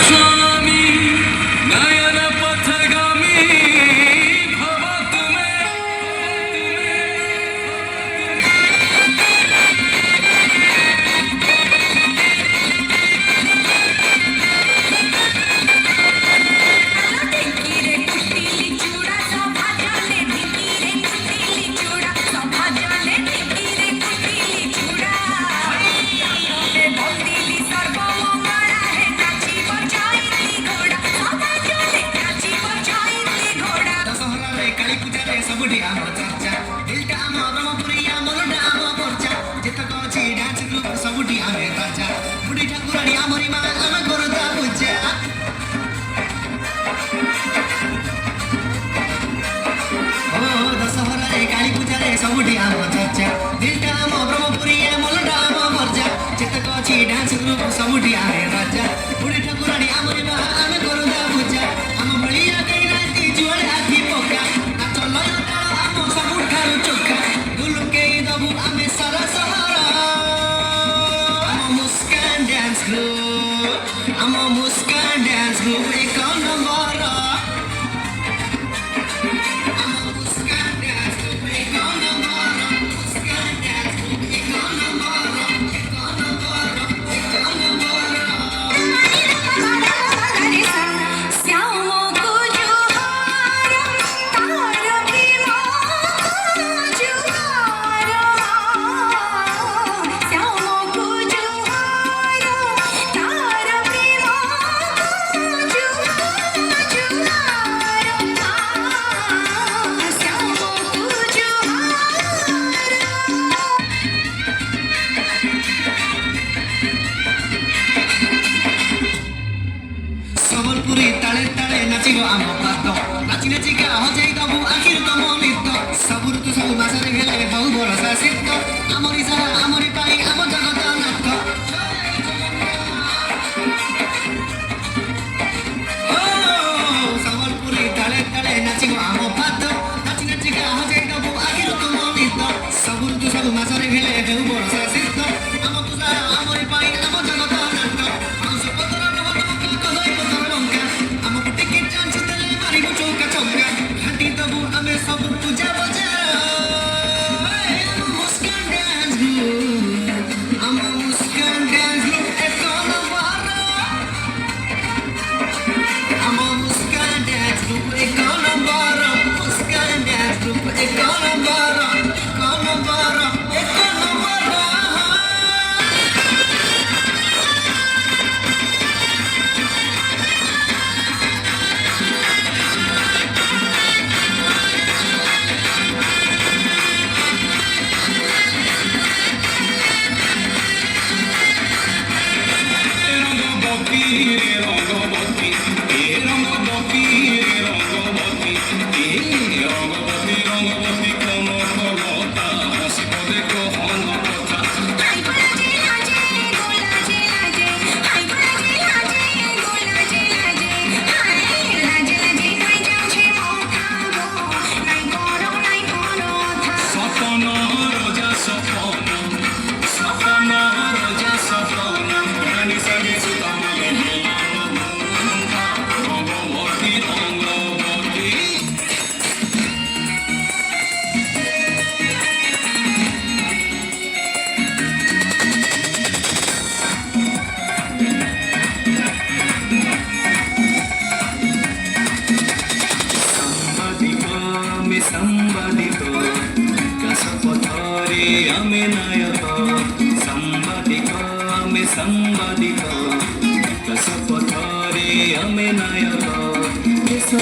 स्वामी नयन पथगामी भव तुम्हें सबुठी आम चर्चा दिलटा आम ब्रह्मपुरी मलटा आम पर्चा चित्तक अछि डांस ग्रुप सबुठी आमे राजा बुढ़ी ठाकुरानी आमरी मा आमे करूदा पूजा आम बलिया कई राती जुआड़े आखी पका नाच लय ताल आम सबुठारु चोखा दुलुकेई दबु आमे सारा सहरा आम मुस्कान डांस ग्रुप एक नंबर सबलपुरी ताले ताले नाचिब आम पाद नाची नाची का हजाई दबु आखिर तम नित सब ऋतु सब मासरे भेले बहु भरोसा सिद्ध आमरी सारा आमरी पाई आम जगत नाथ सबलपुरी ताले ताले नाचिब आम पाद नाची नाची का हजाई दबु आखिर तम नित सब ऋतु सब मासरे भेले बहु भरोसा सिद्ध आम तुसारा आमरी पाई आम जगत नाथ आउस पतर सब पूजा बजा मुस्कान डांस ग्रुप एक नंबर मुस्कान डांस ग्रुप एक नंबर मुस्कान डांस ग्रुप एक नंबर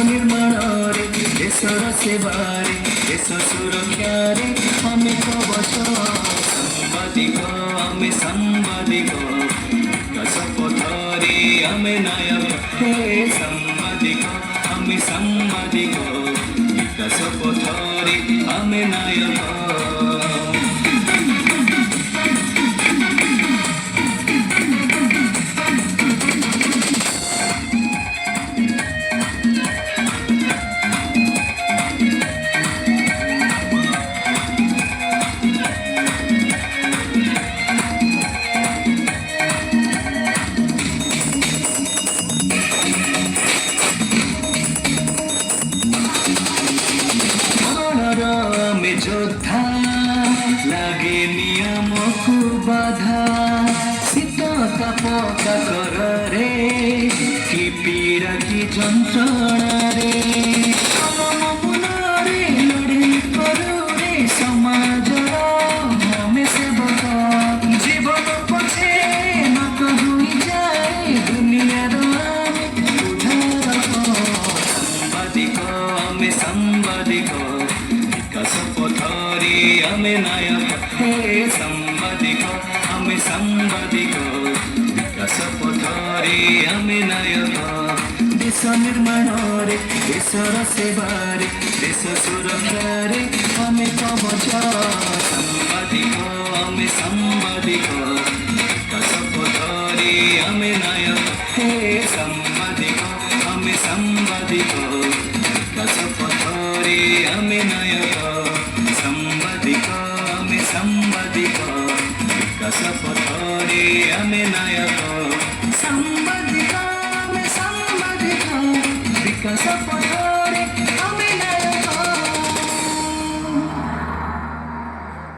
निर्माण देशर सेवारे देश सुरक्षारे आमे कवच सांबादिक विकास पथरे आमे नायक हे सांबादिक विकास पथरे आमे नायक पीड़ा की যন্ত্রণারে মনরে লড়ে করুরে সমাজর আমি সেবক জীবন পথে নত হই যায় দুনিয়ার আমি উধার সাংবাদিক আমি সাংবাদিক বিকাশ পথরে আমি নায়ক হে সাংবাদিক আমি সাংবাদিক বিকাশ পথরে আমি নায়ক দেশ ନିର୍ମାଣରେ ଦେଶର ସେବାରେ ଦେଶ ସୁରକ୍ଷାରେ ଆମେ କବଚ ସାମ୍ବାଦିକ ଆମେ ସାମ୍ବାଦିକ ବିକାଶ ପଥରେ ଆମେ ନାୟକ ହେ ସାମ୍ବାଦିକ ଆମେ ସାମ୍ବାଦିକ ବିକାଶ ପଥରେ ଆମେ ନାୟକ ସାମ୍ବାଦିକ ଆମେ ସାମ୍ବାଦିକ ବିକାଶ ପଥରେ ଆମେ ନାୟକ ସାମ୍ବାଦିକ ଆମେ ସାମ୍ବାଦିକ ବିକାଶ ପଥରେ